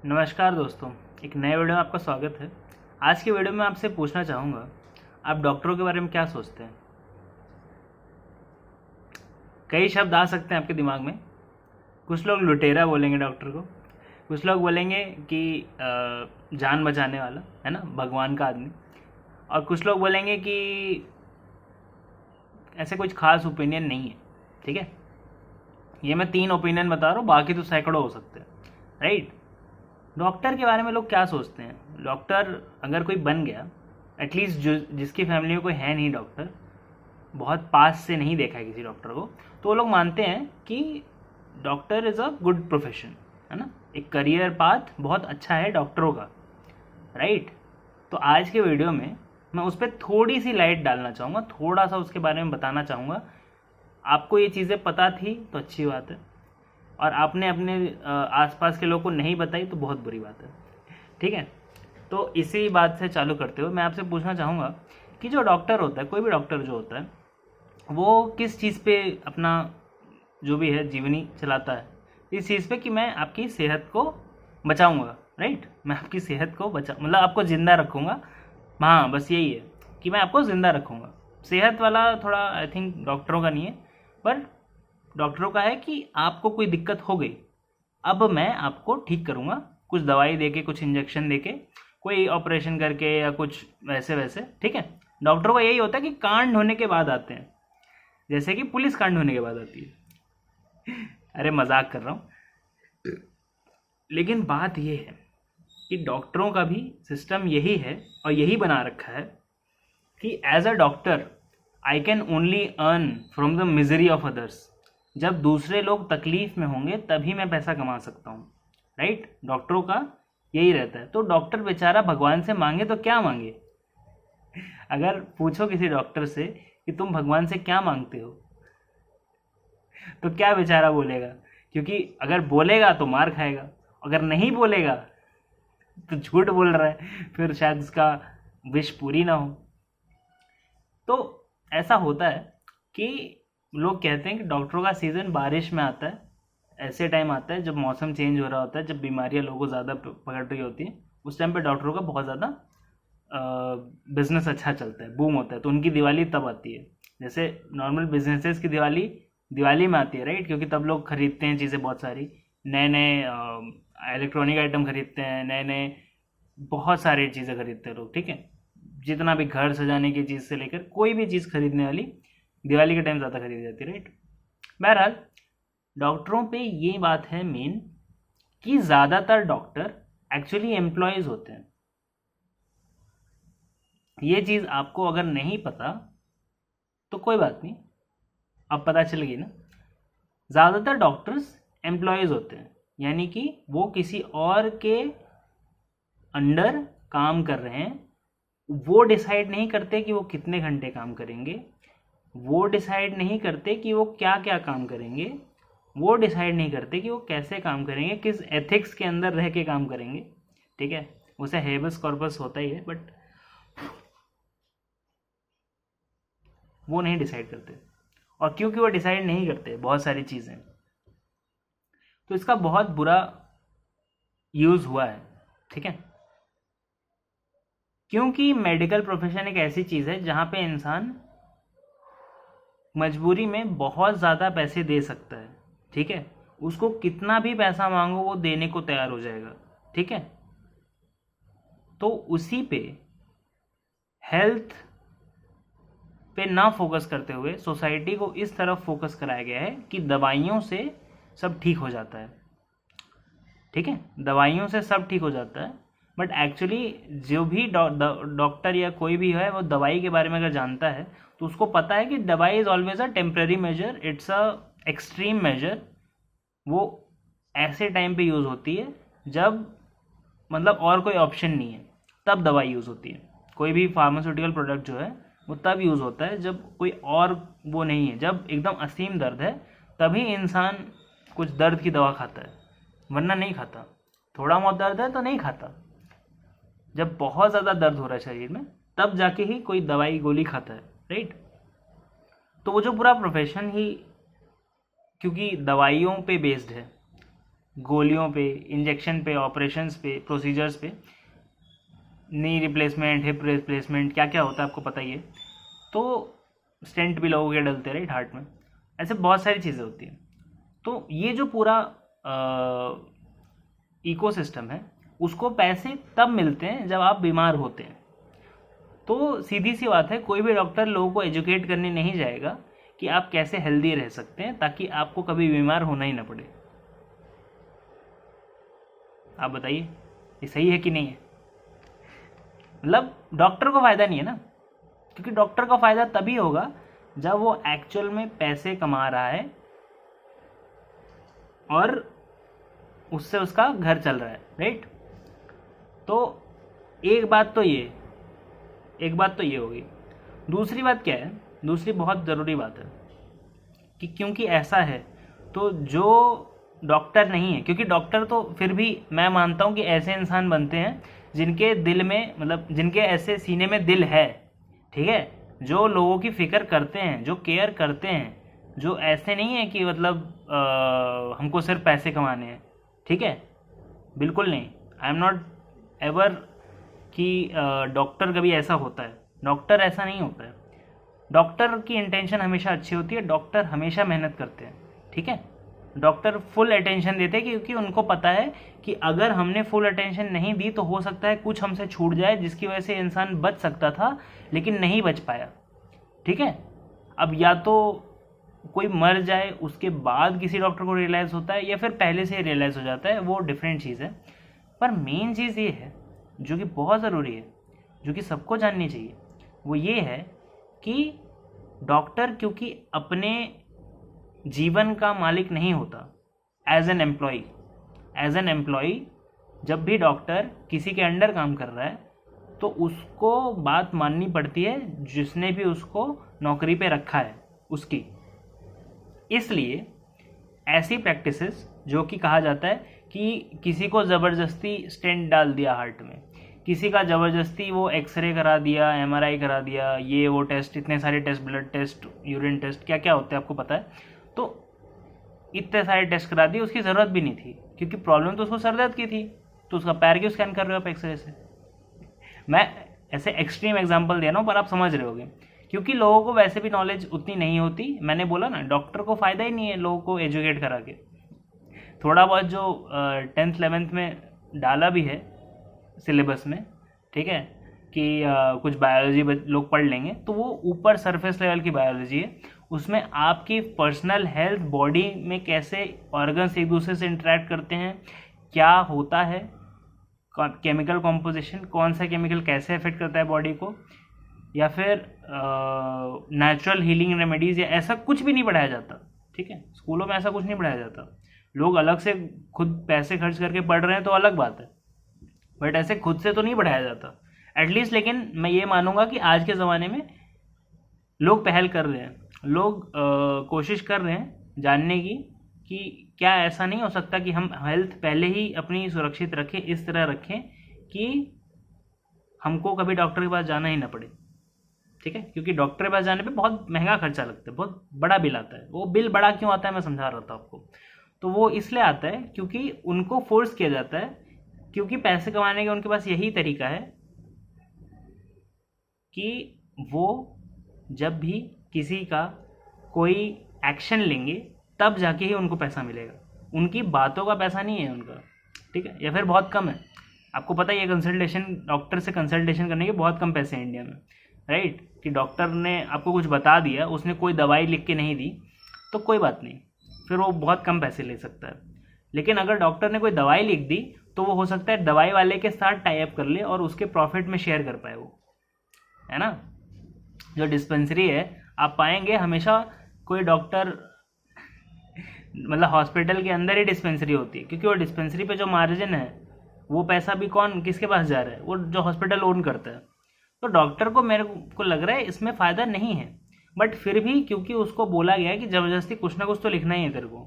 नमस्कार दोस्तों, एक नए वीडियो में आपका स्वागत है। आज की वीडियो में आपसे पूछना चाहूँगा, आप डॉक्टरों के बारे में क्या सोचते हैं। कई शब्द आ सकते हैं आपके दिमाग में। कुछ लोग लुटेरा बोलेंगे डॉक्टर को, कुछ लोग बोलेंगे कि जान बचाने वाला है ना, भगवान का आदमी, और कुछ लोग बोलेंगे कि ऐसे कुछ खास ओपिनियन नहीं है। ठीक है, ये मैं 3 ओपिनियन बता रहा हूँ, बाकी तो सैकड़ों हो सकते हैं। राइट। डॉक्टर के बारे में लोग क्या सोचते हैं। डॉक्टर अगर कोई बन गया, एटलीस्ट जो जिसकी फैमिली में कोई है नहीं डॉक्टर, बहुत पास से नहीं देखा है किसी डॉक्टर को, तो वो लोग मानते हैं कि doctor is a good profession, है ना, एक करियर पाथ बहुत अच्छा है डॉक्टरों का। राइट। तो आज के वीडियो में मैं उस पर थोड़ी सी लाइट डालना चाहूँगा, थोड़ा सा उसके बारे में बताना चाहूँगा। आपको ये चीज़ें पता थी तो अच्छी बात है, और आपने अपने आसपास के लोगों को नहीं बताई तो बहुत बुरी बात है। ठीक है, तो इसी बात से चालू करते हुए मैं आपसे पूछना चाहूँगा कि जो डॉक्टर होता है, कोई भी डॉक्टर जो होता है, वो किस चीज़ पे अपना जो भी है जीवनी चलाता है। इस चीज़ पे कि मैं आपकी सेहत को बचाऊंगा। राइट, मैं आपकी सेहत को मतलब आपको ज़िंदा रखूँगा। हाँ, बस यही है कि मैं आपको ज़िंदा रखूँगा। सेहत वाला थोड़ा आई थिंक डॉक्टरों का नहीं है, पर डॉक्टरों का है कि आपको कोई दिक्कत हो गई, अब मैं आपको ठीक करूँगा, कुछ दवाई देके, कुछ इंजेक्शन देके, कोई ऑपरेशन करके, या कुछ वैसे वैसे। ठीक है, डॉक्टरों का यही होता है कि कांड होने के बाद आते हैं, जैसे कि पुलिस कांड होने के बाद आती है। अरे मजाक कर रहा हूँ, लेकिन बात ये है कि डॉक्टरों का भी सिस्टम यही है और यही बना रखा है कि as a doctor I can only earn from the misery of others. जब दूसरे लोग तकलीफ में होंगे तभी मैं पैसा कमा सकता हूँ। राइट, डॉक्टरों का यही रहता है। तो डॉक्टर बेचारा भगवान से मांगे तो क्या मांगे। अगर पूछो किसी डॉक्टर से कि तुम भगवान से क्या मांगते हो, तो क्या बेचारा बोलेगा, क्योंकि अगर बोलेगा तो मार खाएगा, अगर नहीं बोलेगा तो झूठ बोल रहा है, फिर शायद उसका विश पूरी ना हो। तो ऐसा होता है कि लोग कहते हैं कि डॉक्टरों का सीज़न बारिश में आता है। ऐसे टाइम आता है जब मौसम चेंज हो रहा होता है, जब बीमारियां लोगों को ज़्यादा पकड़ रही होती हैं, उस टाइम पे डॉक्टरों का बहुत ज़्यादा बिजनेस अच्छा चलता है, बूम होता है। तो उनकी दिवाली तब आती है, जैसे नॉर्मल बिजनेसेस की दिवाली दिवाली में आती है। राइट, क्योंकि तब लोग खरीदते हैं चीज़ें, बहुत सारी नए नए इलेक्ट्रॉनिक आइटम खरीदते हैं, नए नए बहुत सारी चीज़ें खरीदते हैं लोग। ठीक है, जितना भी घर सजाने की चीज़ से लेकर कोई भी चीज़ खरीदने वाली दिवाली के टाइम ज़्यादा खरीदी जाती है। राइट। बहरहाल, डॉक्टरों पे ये बात है मेन कि ज़्यादातर डॉक्टर एक्चुअली एम्प्लॉयज़ होते हैं। ये चीज़ आपको अगर नहीं पता तो कोई बात नहीं, अब पता चल गई ना। ज़्यादातर डॉक्टर्स एम्प्लॉयज़ होते हैं, यानी कि वो किसी और के अंडर काम कर रहे हैं। वो डिसाइड नहीं करते कि वो कितने घंटे काम करेंगे, वो डिसाइड नहीं करते कि वो क्या क्या काम करेंगे, वो डिसाइड नहीं करते कि वो कैसे काम करेंगे, किस एथिक्स के अंदर रह के काम करेंगे। ठीक है, उसे हेबस कॉर्पस होता ही है, बट वो नहीं डिसाइड करते। और क्योंकि वो डिसाइड नहीं करते बहुत सारी चीज़ें, तो इसका बहुत बुरा यूज़ हुआ है। ठीक है, क्योंकि मेडिकल प्रोफेशन एक ऐसी चीज़ है जहाँ पे इंसान मजबूरी में बहुत ज़्यादा पैसे दे सकता है। ठीक है, उसको कितना भी पैसा मांगो वो देने को तैयार हो जाएगा। ठीक है, तो उसी पे हेल्थ पे ना फोकस करते हुए सोसाइटी को इस तरफ फोकस कराया गया है कि दवाइयों से सब ठीक हो जाता है। ठीक है, दवाइयों से सब ठीक हो जाता है, बट एक्चुअली जो भी डॉक्टर या कोई भी है वो दवाई के बारे में अगर जानता है तो उसको पता है कि दवाई is always a temporary measure, it's a extreme measure. वो ऐसे टाइम पे यूज़ होती है जब मतलब और कोई ऑप्शन नहीं है, तब दवाई यूज़ होती है। कोई भी फार्मास्यूटिकल प्रोडक्ट जो है वो तब यूज़ होता है जब कोई और वो नहीं है, जब एकदम असीम दर्द है तभी इंसान कुछ दर्द की दवा खाता है, वरना नहीं खाता। थोड़ा बहुत दर्द है तो नहीं खाता, जब बहुत ज़्यादा दर्द हो रहा है शरीर में तब जाके ही कोई दवाई गोली खाता है। राइट। तो वो जो पूरा प्रोफेशन ही क्योंकि दवाइयों पे बेस्ड है, गोलियों पे, इंजेक्शन पे, ऑपरेशंस पे, प्रोसीजर्स पे, नी रिप्लेसमेंट, हिप रिप्लेसमेंट, क्या क्या होता है आपको पता ही है। तो स्टेंट भी लोगों के डलते राइट हार्ट में, ऐसे बहुत सारी चीज़ें होती हैं। तो ये जो पूरा इकोसिस्टम है उसको पैसे तब मिलते हैं जब आप बीमार होते हैं। तो सीधी सी बात है, कोई भी डॉक्टर लोगों को एजुकेट करने नहीं जाएगा कि आप कैसे हेल्दी रह सकते हैं ताकि आपको कभी बीमार होना ही ना पड़े। आप बताइए ये सही है कि नहीं है? मतलब डॉक्टर को फायदा नहीं है ना, क्योंकि डॉक्टर का फायदा तभी होगा जब वो एक्चुअल में पैसे कमा रहा है और उससे उसका घर चल रहा है, राइट। तो एक बात तो ये होगी। दूसरी बात क्या है, दूसरी बहुत ज़रूरी बात है कि क्योंकि ऐसा है तो जो डॉक्टर नहीं है, क्योंकि डॉक्टर तो फिर भी मैं मानता हूँ कि ऐसे इंसान बनते हैं जिनके दिल में, मतलब जिनके ऐसे सीने में दिल है, ठीक है, जो लोगों की फिक्र करते हैं, जो केयर करते हैं, जो ऐसे नहीं है कि मतलब हमको सिर्फ पैसे कमाने हैं, ठीक है, बिल्कुल नहीं। आई एम नॉट एवर कि डॉक्टर कभी ऐसा होता है, डॉक्टर ऐसा नहीं होता है। डॉक्टर की इंटेंशन हमेशा अच्छी होती है, डॉक्टर हमेशा मेहनत करते हैं, ठीक है, डॉक्टर फुल अटेंशन देते हैं क्योंकि उनको पता है कि अगर हमने फुल अटेंशन नहीं दी तो हो सकता है कुछ हमसे छूट जाए जिसकी वजह से इंसान बच सकता था लेकिन नहीं बच पाया, ठीक है। अब या तो कोई मर जाए उसके बाद किसी डॉक्टर को रियलाइज़ होता है या फिर पहले से रियलाइज़ हो जाता है, वो डिफरेंट चीज़ है। पर मेन चीज़ ये है जो कि बहुत ज़रूरी है, जो कि सबको जाननी चाहिए, वो ये है कि डॉक्टर क्योंकि अपने जीवन का मालिक नहीं होता। एज एन एम्प्लॉई जब भी डॉक्टर किसी के अंडर काम कर रहा है तो उसको बात माननी पड़ती है जिसने भी उसको नौकरी पे रखा है उसकी। इसलिए ऐसी प्रैक्टिसेस जो कि कहा जाता है कि किसी को ज़बरदस्ती स्टेंट डाल दिया हार्ट में, किसी का ज़बरदस्ती वो एक्सरे करा दिया, एमआरआई करा दिया, ये वो टेस्ट, इतने सारे test, blood test, urine test, क्या क्या होते हैं आपको पता है। तो इतने सारे टेस्ट करा दिए, उसकी ज़रूरत भी नहीं थी क्योंकि प्रॉब्लम तो उसको सर दर्द की थी, तो उसका पैर क्यों स्कैन कर रहे हो आप एक्सरे से। मैं ऐसे एक्सट्रीम एग्जांपल दे रहा हूँ पर आप समझ रहे होगे, क्योंकि लोगों को वैसे भी नॉलेज उतनी नहीं होती। मैंने बोला ना, डॉक्टर को फ़ायदा ही नहीं है लोगों को एजुकेट करा के। थोड़ा बहुत जो 10th 11th में डाला भी है सिलेबस में, ठीक है, कि कुछ बायोलॉजी लोग पढ़ लेंगे तो वो ऊपर सरफेस लेवल की बायोलॉजी है। उसमें आपकी पर्सनल हेल्थ, बॉडी में कैसे ऑर्गन्स एक दूसरे से इंटरेक्ट करते हैं, क्या होता है, केमिकल कॉम्पोजिशन, कौन सा केमिकल कैसे अफेक्ट करता है बॉडी को, या फिर नेचुरल हीलिंग रेमेडीज़, या ऐसा कुछ भी नहीं पढ़ाया जाता, ठीक है। स्कूलों में ऐसा कुछ नहीं पढ़ाया जाता। लोग अलग से खुद पैसे खर्च करके पढ़ रहे हैं तो अलग बात है, बट ऐसे खुद से तो नहीं पढ़ाया जाता एटलीस्ट। लेकिन मैं ये मानूंगा कि आज के ज़माने में लोग पहल कर रहे हैं, लोग कोशिश कर रहे हैं जानने की कि क्या ऐसा नहीं हो सकता कि हम हेल्थ पहले ही अपनी सुरक्षित रखें, इस तरह रखें कि हमको कभी डॉक्टर के पास जाना ही ना पड़े, ठीक है। क्योंकि डॉक्टर के पास जाने पे बहुत महंगा खर्चा लगता है, बहुत बड़ा बिल आता है। वो बिल बड़ा क्यों आता है मैं समझा रहा था आपको। तो वो इसलिए आता है क्योंकि उनको फोर्स किया जाता है, क्योंकि पैसे कमाने का उनके पास यही तरीका है कि वो जब भी किसी का कोई एक्शन लेंगे तब जाके ही उनको पैसा मिलेगा, उनकी बातों का पैसा नहीं है उनका, ठीक है, या फिर बहुत कम है। आपको पता ही है कंसल्टेशन, डॉक्टर से कंसल्टेशन करने के बहुत कम पैसे हैं इंडिया में, राइट। कि डॉक्टर ने आपको कुछ बता दिया, उसने कोई दवाई लिख के नहीं दी तो कोई बात नहीं, फिर वो बहुत कम पैसे ले सकता है। लेकिन अगर डॉक्टर ने कोई दवाई लिख दी तो वो हो सकता है दवाई वाले के साथ टाई अप कर ले और उसके प्रॉफिट में शेयर कर पाए, वो है ना। जो डिस्पेंसरी है आप पाएंगे हमेशा कोई डॉक्टर, मतलब हॉस्पिटल के अंदर ही डिस्पेंसरी होती है, क्योंकि वो डिस्पेंसरी पे जो मार्जिन है वो पैसा भी कौन, किसके पास जा रहा है, वो जो हॉस्पिटल ओन करता है। तो डॉक्टर को, मेरे को लग रहा है इसमें फ़ायदा नहीं है, बट फिर भी क्योंकि उसको बोला गया है कि ज़बरदस्ती कुछ ना कुछ तो लिखना ही है तेरे को,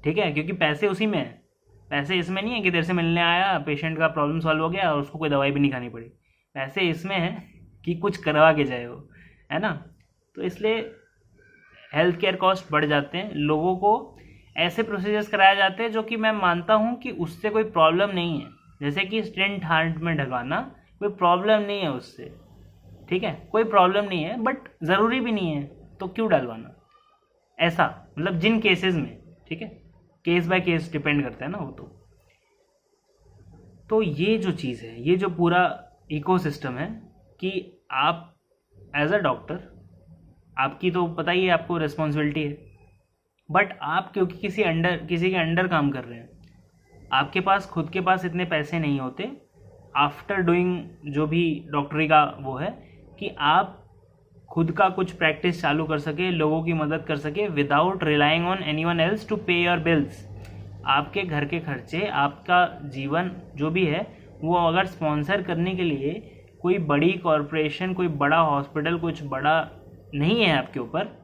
ठीक है, क्योंकि पैसे उसी में है, पैसे इसमें नहीं है कि तेरे से मिलने आया, पेशेंट का प्रॉब्लम सॉल्व हो गया और उसको कोई दवाई भी नहीं खानी पड़ी। पैसे इसमें है कि कुछ करवा के जाए वो, है ना। तो इसलिए हेल्थ केयर कॉस्ट बढ़ जाते हैं, लोगों को ऐसे प्रोसीजर्स कराए जाते हैं जो कि मैं मानता हूँ कि उससे कोई प्रॉब्लम नहीं है, जैसे कि स्टेंट हार्ट में ढलवाना, कोई प्रॉब्लम नहीं है उससे, ठीक है, कोई प्रॉब्लम नहीं है, बट ज़रूरी भी नहीं है, तो क्यों डलवाना, ऐसा मतलब जिन केसेस में, ठीक है, केस बाय केस डिपेंड करता है ना वो। तो ये जो चीज़ है, ये जो पूरा इकोसिस्टम है कि आप एज अ डॉक्टर, आपकी तो पता ही है, आपको रिस्पॉन्सिबिलिटी है, बट आप क्योंकि किसी के अंडर काम कर रहे हैं, आपके पास खुद के पास इतने पैसे नहीं होते आफ्टर डूइंग जो भी डॉक्टरी का वो है कि आप खुद का कुछ प्रैक्टिस चालू कर सके, लोगों की मदद कर सके without relying on anyone else to pay your bills. आपके घर के खर्चे, आपका जीवन जो भी है वो अगर स्पॉन्सर करने के लिए कोई बड़ी कॉरपोरेशन, कोई बड़ा हॉस्पिटल, कुछ बड़ा नहीं है आपके ऊपर,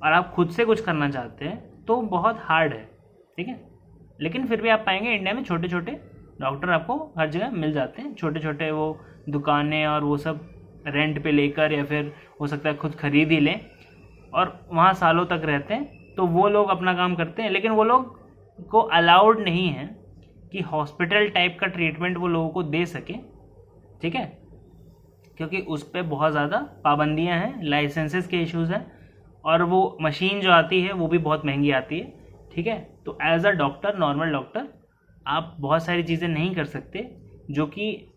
और आप खुद से कुछ करना चाहते हैं तो बहुत हार्ड है, ठीक है। लेकिन फिर भी आप पाएंगे इंडिया में छोटे छोटे डॉक्टर आपको हर जगह मिल जाते हैं, छोटे छोटे वो दुकानें और वो सब रेंट पे लेकर, या फिर हो सकता है खुद खरीद ही लें और वहाँ सालों तक रहते हैं, तो वो लोग अपना काम करते हैं। लेकिन वो लोग को अलाउड नहीं है कि हॉस्पिटल टाइप का ट्रीटमेंट वो लोगों को दे सके, ठीक है, क्योंकि उस पर बहुत ज़्यादा पाबंदियां हैं, लाइसेंसेस के इश्यूज़ हैं, और वो मशीन जो आती है वो भी बहुत महंगी आती है, ठीक है। तो as a doctor, normal doctor, आप बहुत सारी चीज़ें नहीं कर सकते जो कि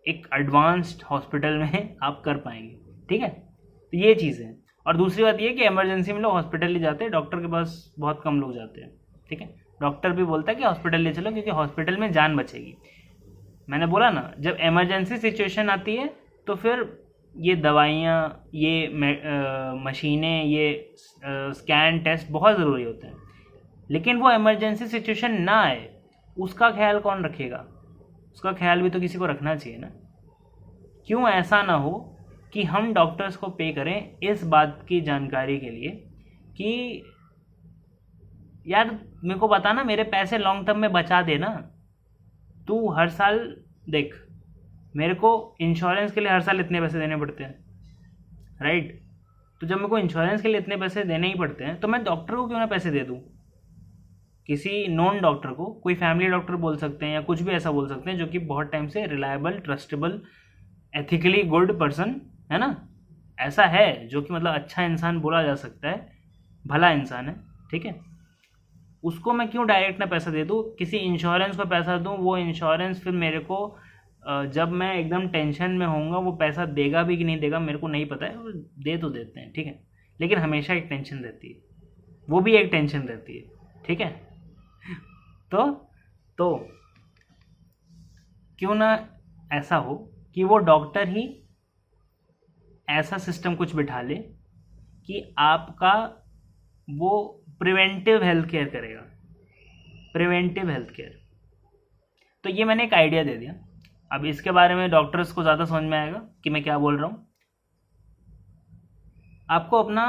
एक एडवांस्ड हॉस्पिटल में आप कर पाएंगे, ठीक है। तो ये चीज़ है। और दूसरी बात ये कि इमरजेंसी में लोग हॉस्पिटल ले जाते हैं, डॉक्टर के पास बहुत कम लोग जाते हैं, ठीक है। डॉक्टर भी बोलता है कि हॉस्पिटल ले चलो क्योंकि हॉस्पिटल में जान बचेगी। मैंने बोला ना, जब इमरजेंसी सिचुएशन आती है तो फिर ये दवाइयाँ, ये मशीनें, ये स्कैन टेस्ट बहुत ज़रूरी होते हैं। लेकिन वो इमरजेंसी सिचुएशन ना आए, उसका ख्याल कौन रखेगा? उसका ख्याल भी तो किसी को रखना चाहिए ना। क्यों ऐसा ना हो कि हम डॉक्टर्स को पे करें इस बात की जानकारी के लिए कि यार मेरे को बता ना, मेरे पैसे लॉन्ग टर्म में बचा देना। तू हर साल देख, मेरे को इंश्योरेंस के लिए हर साल इतने पैसे देने पड़ते हैं, राइट। तो जब मेरे को इंश्योरेंस के लिए इतने पैसे देने ही पड़ते हैं तो मैं डॉक्टर को क्यों ना पैसे दे दूँ, किसी नॉन डॉक्टर को, कोई फैमिली डॉक्टर बोल सकते हैं या कुछ भी ऐसा बोल सकते हैं जो कि बहुत टाइम से reliable, trustable, ethically good person है ना, ऐसा है जो कि मतलब अच्छा इंसान बोला जा सकता है, भला इंसान है, ठीक है। उसको मैं क्यों डायरेक्ट ना पैसा दे दूँ, किसी इंश्योरेंस को पैसा दूँ, वो इंश्योरेंस फिर मेरे को जब मैं एकदम टेंशन में होऊंगा वो पैसा देगा भी कि नहीं देगा मेरे को नहीं पता है, वो दे तो देते हैं, ठीक है। लेकिन हमेशा एक टेंशन रहती है, वो भी एक टेंशन रहती है, ठीक है। तो क्यों ना ऐसा हो कि वो डॉक्टर ही ऐसा सिस्टम कुछ बिठा ले कि आपका वो प्रिवेंटिव हेल्थ केयर करेगा, प्रिवेंटिव हेल्थ केयर। तो ये मैंने एक आइडिया दे दिया। अब इसके बारे में डॉक्टर्स को ज़्यादा समझ में आएगा कि मैं क्या बोल रहा हूँ। आपको अपना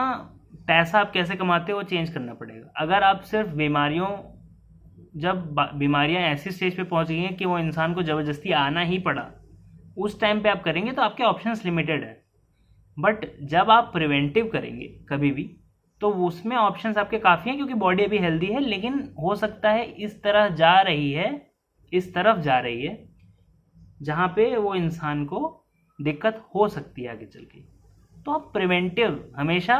पैसा आप कैसे कमाते हो वो चेंज करना पड़ेगा। अगर आप सिर्फ जब बीमारियां ऐसी स्टेज पे पहुंच गई हैं कि वो इंसान को ज़बरदस्ती आना ही पड़ा, उस टाइम पे आप करेंगे तो आपके ऑप्शंस लिमिटेड है। बट जब आप प्रिवेंटिव करेंगे कभी भी तो उसमें ऑप्शंस आपके काफ़ी हैं, क्योंकि बॉडी अभी हेल्दी है, लेकिन हो सकता है इस तरफ जा रही है जहाँ पे वो इंसान को दिक्कत हो सकती है आगे चल के। तो आप हमेशा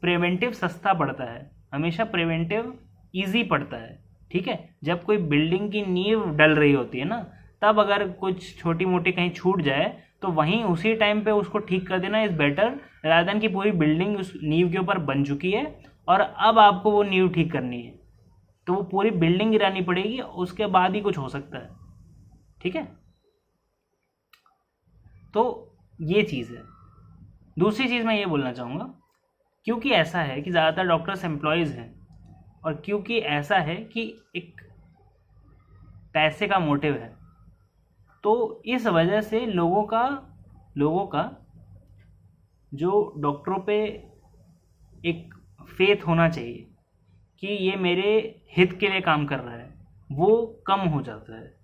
प्रिवेंटिव सस्ता पड़ता है, हमेशा प्रिवेंटिव ईजी पड़ता है, ठीक है। जब कोई बिल्डिंग की नींव डल रही होती है ना, तब अगर कुछ छोटी मोटी कहीं छूट जाए तो वहीं उसी टाइम पे उसको ठीक कर देना इज़ बेटर रादर देन कि पूरी बिल्डिंग उस नींव के ऊपर बन चुकी है और अब आपको वो नींव ठीक करनी है, तो वो पूरी बिल्डिंग गिरानी पड़ेगी, उसके बाद ही कुछ हो सकता है, ठीक है। तो ये चीज़ है। दूसरी चीज़ मैं ये बोलना चाहूँगा, क्योंकि ऐसा है कि ज़्यादातर डॉक्टर्स एम्प्लॉयज़ हैं और क्योंकि ऐसा है कि एक पैसे का मोटिव है, तो इस वजह से लोगों का जो डॉक्टरों पे एक फेथ होना चाहिए कि ये मेरे हित के लिए काम कर रहा है, वो कम हो जाता है।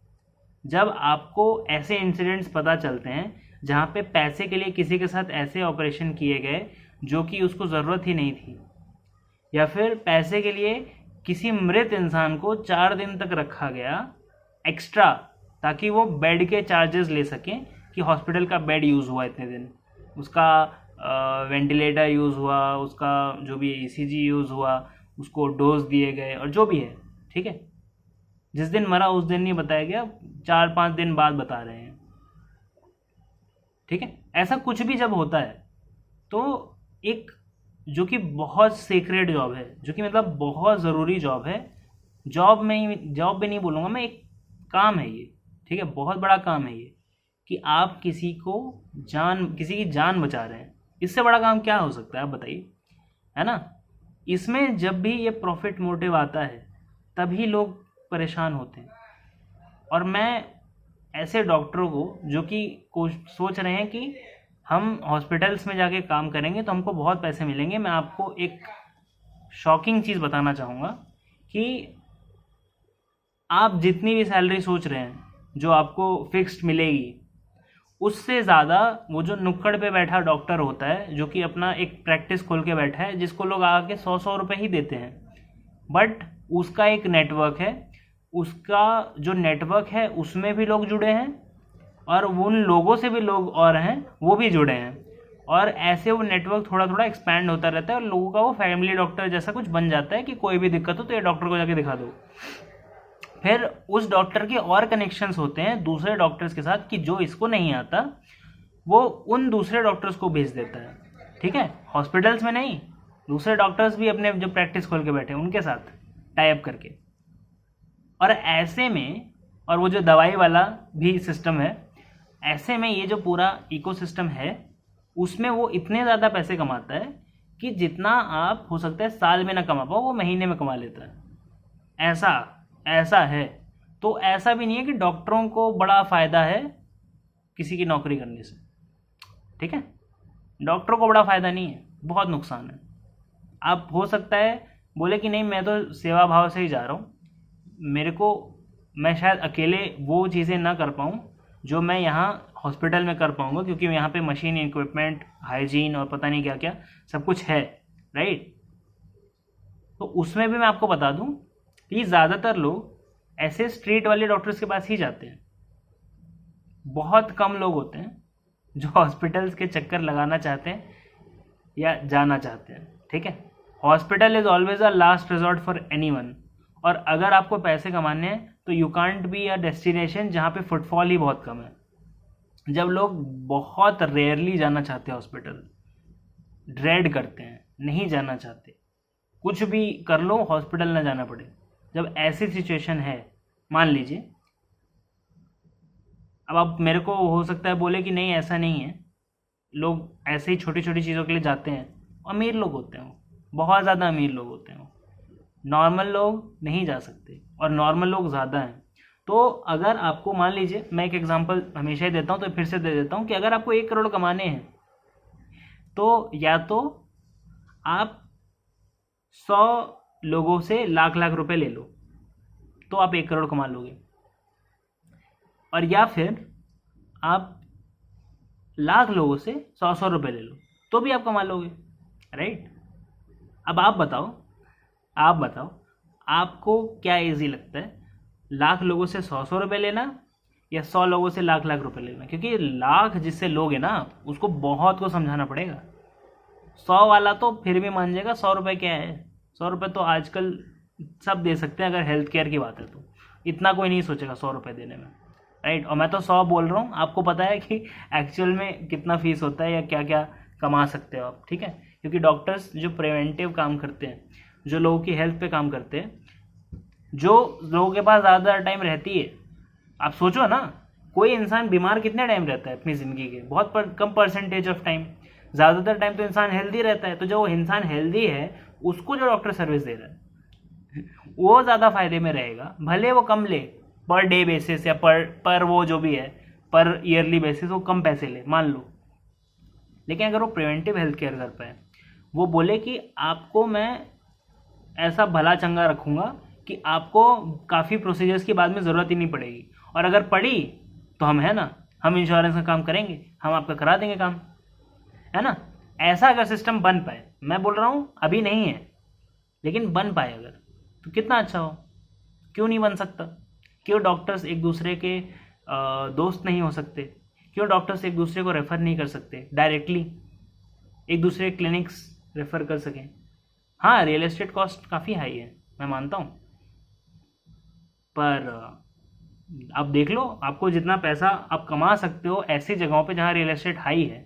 जब आपको ऐसे इंसिडेंट्स पता चलते हैं जहाँ पे पैसे के लिए किसी के साथ ऐसे ऑपरेशन किए गए जो कि उसको ज़रूरत ही नहीं थी, या फिर पैसे के लिए किसी मृत इंसान को 4 दिन तक रखा गया एक्स्ट्रा, ताकि वो बेड के चार्जेस ले सकें कि हॉस्पिटल का बेड यूज़ हुआ इतने दिन, उसका वेंटिलेटर यूज़ हुआ, उसका जो भी ईसीजी यूज़ हुआ, उसको डोज दिए गए और जो भी है, ठीक है। जिस दिन मरा उस दिन नहीं बताया गया, 4-5 दिन बाद बता रहे हैं, ठीक है। ऐसा कुछ भी जब होता है तो एक जो कि बहुत सीक्रेट जॉब है, जो कि मतलब बहुत ज़रूरी जॉब है, जॉब भी नहीं बोलूँगा मैं, एक काम है ये, ठीक है, बहुत बड़ा काम है ये, कि आप किसी की जान बचा रहे हैं। इससे बड़ा काम क्या हो सकता है, आप बताइए, है ना। इसमें जब भी ये प्रॉफिट मोटिव आता है तभी लोग परेशान होते हैं। और मैं ऐसे डॉक्टरों को जो कि सोच रहे हैं कि हम हॉस्पिटल्स में जाके काम करेंगे तो हमको बहुत पैसे मिलेंगे, मैं आपको एक शॉकिंग चीज़ बताना चाहूँगा कि आप जितनी भी सैलरी सोच रहे हैं जो आपको फिक्स्ड मिलेगी, उससे ज़्यादा वो जो नुक्कड़ पे बैठा डॉक्टर होता है, जो कि अपना एक प्रैक्टिस खोल के बैठा है, जिसको लोग आके 100-100 रुपये ही देते हैं, बट उसका एक नेटवर्क है, उसका जो नेटवर्क है उसमें भी लोग जुड़े हैं और उन लोगों से भी लोग और हैं वो भी जुड़े हैं, और ऐसे वो नेटवर्क थोड़ा थोड़ा एक्सपैंड होता रहता है और लोगों का वो फैमिली डॉक्टर जैसा कुछ बन जाता है कि कोई भी दिक्कत हो तो ये डॉक्टर को जाके दिखा दो। फिर उस डॉक्टर के और कनेक्शंस होते हैं दूसरे डॉक्टर्स के साथ कि जो इसको नहीं आता वो उन दूसरे डॉक्टर्स को भेज देता है, ठीक है। हॉस्पिटल्स में नहीं, दूसरे डॉक्टर्स भी अपने जो प्रैक्टिस खोल के बैठे हैं उनके साथ टाई अप करके। और ऐसे में, और वो जो दवाई वाला भी सिस्टम है, ऐसे में ये जो पूरा इकोसिस्टम है उसमें वो इतने ज़्यादा पैसे कमाता है कि जितना आप हो सकता है साल में ना कमा पाओ वो महीने में कमा लेता है। ऐसा है। तो ऐसा भी नहीं है कि डॉक्टरों को बड़ा फ़ायदा है किसी की नौकरी करने से, ठीक है। डॉक्टरों को बड़ा फ़ायदा नहीं है, बहुत नुकसान है। आप हो सकता है बोले कि नहीं मैं तो सेवा भाव से ही जा रहा हूँ, मैं शायद अकेले वो चीज़ें ना कर पाऊँ जो मैं यहाँ हॉस्पिटल में कर पाऊँगा, क्योंकि यहाँ पे मशीन, इक्विपमेंट, हाइजीन और पता नहीं क्या क्या सब कुछ है, राइट। तो उसमें भी मैं आपको बता दूँ कि ज़्यादातर लोग ऐसे स्ट्रीट वाले डॉक्टर्स के पास ही जाते हैं। बहुत कम लोग होते हैं जो हॉस्पिटल्स के चक्कर लगाना चाहते हैं या जाना चाहते हैं, ठीक है। Hospital is always a last resort for anyone. और अगर आपको पैसे कमाने हैं तो you can't be a destination जहाँ पे फुटफॉल ही बहुत कम है। जब लोग बहुत रेयरली जाना चाहते हैं हॉस्पिटल, ड्रेड करते हैं, नहीं जाना चाहते, कुछ भी कर लो हॉस्पिटल ना जाना पड़े, जब ऐसी सिचुएशन है, मान लीजिए, अब आप मेरे को हो सकता है बोले कि नहीं ऐसा नहीं है, लोग ऐसे ही छोटी छोटी चीज़ों के लिए जाते हैं, अमीर लोग होते हैं, बहुत ज़्यादा अमीर लोग होते हैं, नॉर्मल लोग नहीं जा सकते और नॉर्मल लोग ज़्यादा हैं। तो अगर आपको, मान लीजिए, मैं एक एग्जांपल हमेशा ही देता हूँ तो फिर से दे देता हूँ कि अगर आपको 1 करोड़ कमाने हैं तो या तो आप 100 लोगों से लाख लाख रुपए ले लो तो आप 1 करोड़ कमा लोगे, और या फिर आप लाख लोगों से 100-100 रुपये ले लो तो भी आप कमा लोगे, राइट। अब आप बताओ आपको क्या इजी लगता है, लाख लोगों से 100-100 रुपये लेना या 100 लोगों से लाख लाख रुपए लेना? क्योंकि लाख जिससे लोगे ना उसको बहुत को समझाना पड़ेगा। 100 वाला तो फिर भी मान जाएगा, 100 रुपये क्या है, 100 रुपये तो आजकल सब दे सकते हैं अगर हेल्थ केयर की बात है तो, इतना कोई नहीं सोचेगा 100 रुपये देने में, राइट। और मैं तो 100 बोल रहा हूँ, आपको पता है कि एक्चुअल में कितना फीस होता है या क्या क्या कमा सकते हो आप, ठीक है। क्योंकि डॉक्टर्स जो प्रिवेंटिव काम करते हैं, जो लोगों की हेल्थ पे काम करते हैं, जो लोगों के पास ज़्यादा टाइम रहती है, आप सोचो ना, कोई इंसान बीमार कितने टाइम रहता है अपनी ज़िंदगी के? बहुत कम परसेंटेज ऑफ टाइम, ज़्यादातर टाइम तो इंसान हेल्दी रहता है। तो जो इंसान हेल्दी है उसको जो डॉक्टर सर्विस दे रहा है वो ज़्यादा फायदे में रहेगा, भले वो कम ले पर डे बेसिस या पर वो जो भी है पर ईयरली बेसिस, वो कम पैसे ले मान लो, लेकिन अगर वो प्रिवेंटिव हेल्थ केयर कर पाए, वो बोले कि आपको मैं ऐसा भला चंगा रखूँगा कि आपको काफ़ी प्रोसीजर्स की बाद में ज़रूरत ही नहीं पड़ेगी, और अगर पड़ी तो हम है ना, हम इंश्योरेंस का काम करेंगे, हम आपका करा देंगे काम, है ना। ऐसा अगर सिस्टम बन पाए, मैं बोल रहा हूँ अभी नहीं है, लेकिन बन पाए अगर तो कितना अच्छा हो। क्यों नहीं बन सकता? क्यों डॉक्टर्स एक दूसरे के दोस्त नहीं हो सकते? क्यों डॉक्टर्स एक दूसरे को रेफ़र नहीं कर सकते डायरेक्टली, एक दूसरे क्लिनिक्स रेफ़र कर सकें? हाँ, रियल एस्टेट कॉस्ट काफ़ी हाई है, मैं मानता हूँ, पर आप देख लो, आपको जितना पैसा आप कमा सकते हो ऐसी जगहों पे जहाँ रियल एस्टेट हाई है,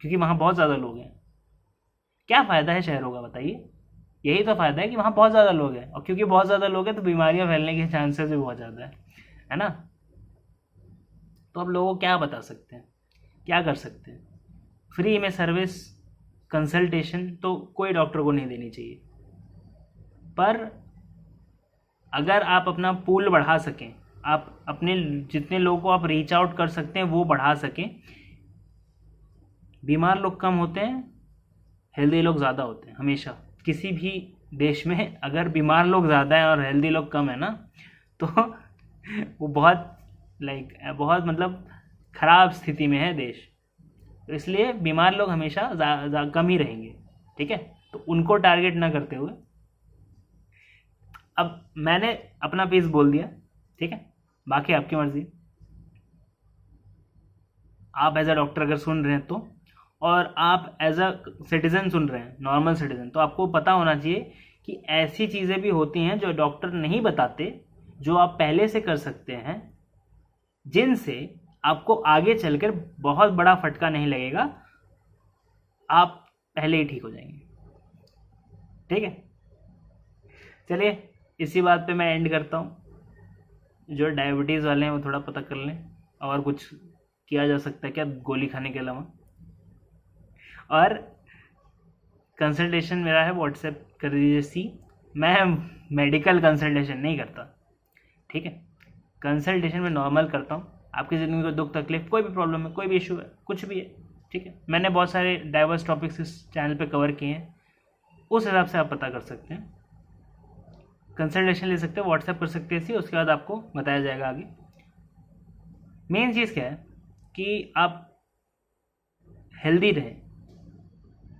क्योंकि वहाँ बहुत ज़्यादा लोग हैं। क्या फ़ायदा है शहरों का, बताइए? यही तो फ़ायदा है कि वहाँ बहुत ज़्यादा लोग हैं, और क्योंकि बहुत ज़्यादा लोग हैं तो बीमारियाँ फैलने के चांसेस भी बहुत ज़्यादा है ना? तो अब लोगों को क्या बता सकते हैं, क्या कर सकते हैं? फ्री में सर्विस कंसल्टेशन तो कोई डॉक्टर को नहीं देनी चाहिए, पर अगर आप अपना पूल बढ़ा सकें, आप अपने जितने लोगों को आप रीच आउट कर सकते हैं वो बढ़ा सकें, बीमार लोग कम होते हैं, हेल्दी लोग ज़्यादा होते हैं। हमेशा किसी भी देश में अगर बीमार लोग ज़्यादा हैं और हेल्दी लोग कम है ना, तो वो बहुत बहुत मतलब ख़राब स्थिति में है देश। तो इसलिए बीमार लोग हमेशा कम ही रहेंगे, ठीक है? तो उनको टारगेट ना करते हुए, अब मैंने अपना पीस बोल दिया, ठीक है, बाकी आपकी मर्जी। आप एज अ डॉक्टर अगर सुन रहे हैं तो, और आप एज अ सिटीज़न सुन रहे हैं, नॉर्मल सिटीज़न, तो आपको पता होना चाहिए कि ऐसी चीज़ें भी होती हैं जो डॉक्टर नहीं बताते, जो आप पहले से कर सकते हैं, जिनसे आपको आगे चलकर बहुत बड़ा फटका नहीं लगेगा, आप पहले ही ठीक हो जाएंगे, ठीक है? चलिए, इसी बात पे मैं एंड करता हूँ। जो डायबिटीज़ वाले हैं वो थोड़ा पता कर लें, और कुछ किया जा सकता है क्या गोली खाने के अलावा? और कंसल्टेशन मेरा है, व्हाट्सएप कर दीजिए सी। मैं मेडिकल कंसल्टेशन नहीं करता, ठीक है? कंसल्टेशन में नॉर्मल करता हूँ। आपकी ज़िंदगी में दुख तकलीफ, कोई भी प्रॉब्लम है, कोई भी इशू है, कुछ भी है, ठीक है, मैंने बहुत सारे डाइवर्स टॉपिक्स इस चैनल पे कवर किए हैं, उस हिसाब से आप पता कर सकते हैं, कंसल्टेशन ले सकते हैं, व्हाट्सएप कर सकते हैं इसी, उसके बाद आपको बताया जाएगा आगे। मेन चीज़ क्या है कि आप हेल्दी रहें,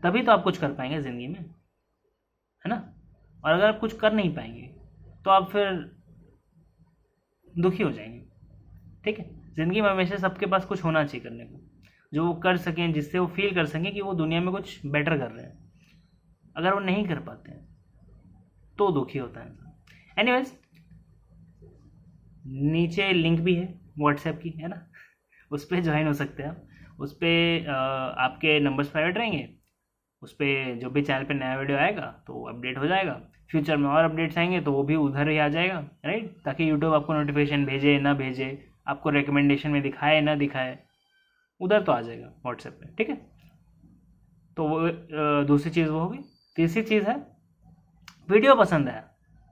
तभी तो आप कुछ कर पाएंगे ज़िंदगी में, है ना? और अगर आप कुछ कर नहीं पाएंगे तो आप फिर दुखी हो जाएंगे, ठीक है? ज़िंदगी में हमेशा सबके पास कुछ होना चाहिए करने को, जो वो कर सकें, जिससे वो फील कर सकें कि वो दुनिया में कुछ बेटर कर रहे हैं। अगर वो नहीं कर पाते हैं तो दुखी होता है इंसान। एनीवेज, नीचे लिंक भी है व्हाट्सएप की, है ना? उस पर ज्वाइन हो सकते हैं आप। उस पर आपके नंबर्स प्राइवेट रहेंगे, उस पर जो भी चैनल पे नया वीडियो आएगा तो अपडेट हो जाएगा। फ्यूचर में और अपडेट्स आएंगे तो वो भी उधर ही आ जाएगा, राइट? ताकि यूट्यूब आपको नोटिफिकेशन भेजे ना भेजे, आपको रिकमेंडेशन में दिखाए ना दिखाए, उधर तो आ जाएगा व्हाट्सएप पे, ठीक है? तो वो दूसरी चीज़ वो होगी। तीसरी चीज़ है, वीडियो पसंद आया,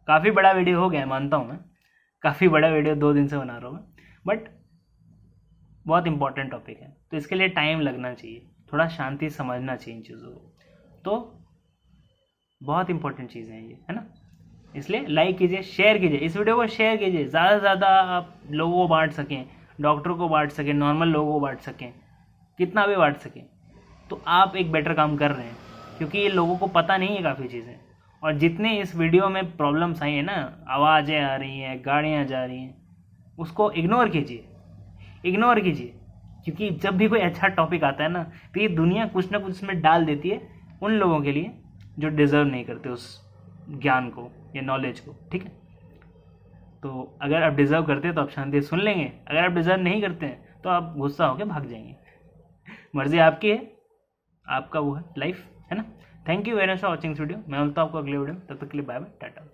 काफ़ी बड़ा वीडियो हो गया मानता हूँ मैं, काफ़ी बड़ा वीडियो 2 दिन से बना रहा हूँ मैं, बट बहुत इंपॉर्टेंट टॉपिक है, तो इसके लिए टाइम लगना चाहिए, थोड़ा शांति समझना चाहिए इन चीज़ों को, तो बहुत इंपॉर्टेंट चीज़ें हैं ये, है ना? इसलिए लाइक कीजिए, शेयर कीजिए, इस वीडियो को शेयर कीजिए, ज़्यादा से ज़्यादा आप लोगों को बांट सकें, डॉक्टरों को बांट सकें, नॉर्मल लोगों को बांट सकें, कितना भी बांट सकें, तो आप एक बेटर काम कर रहे हैं, क्योंकि ये लोगों को पता नहीं है काफ़ी चीज़ें। और जितने इस वीडियो में प्रॉब्लम्स आई हैं ना, आवाज़ें आ रही हैं, गाड़ियाँ जा रही हैं, उसको इग्नोर कीजिए, इग्नोर कीजिए, क्योंकि जब भी कोई अच्छा टॉपिक आता है ना, तो ये दुनिया कुछ ना कुछ उसमें डाल देती है उन लोगों के लिए जो डिज़र्व नहीं करते उस ज्ञान को या नॉलेज को, ठीक है? तो अगर आप डिज़र्व करते हैं तो आप शांति सुन लेंगे, अगर आप डिज़र्व नहीं करते हैं तो आप गुस्सा होकर भाग जाएंगे। मर्जी आपकी है, आपका वो है लाइफ, है ना? Thank you very much for watching this video. मैं मिलता हूँ आपको अगले वीडियो में, तब तक के लिए बाय बाय, टाटा।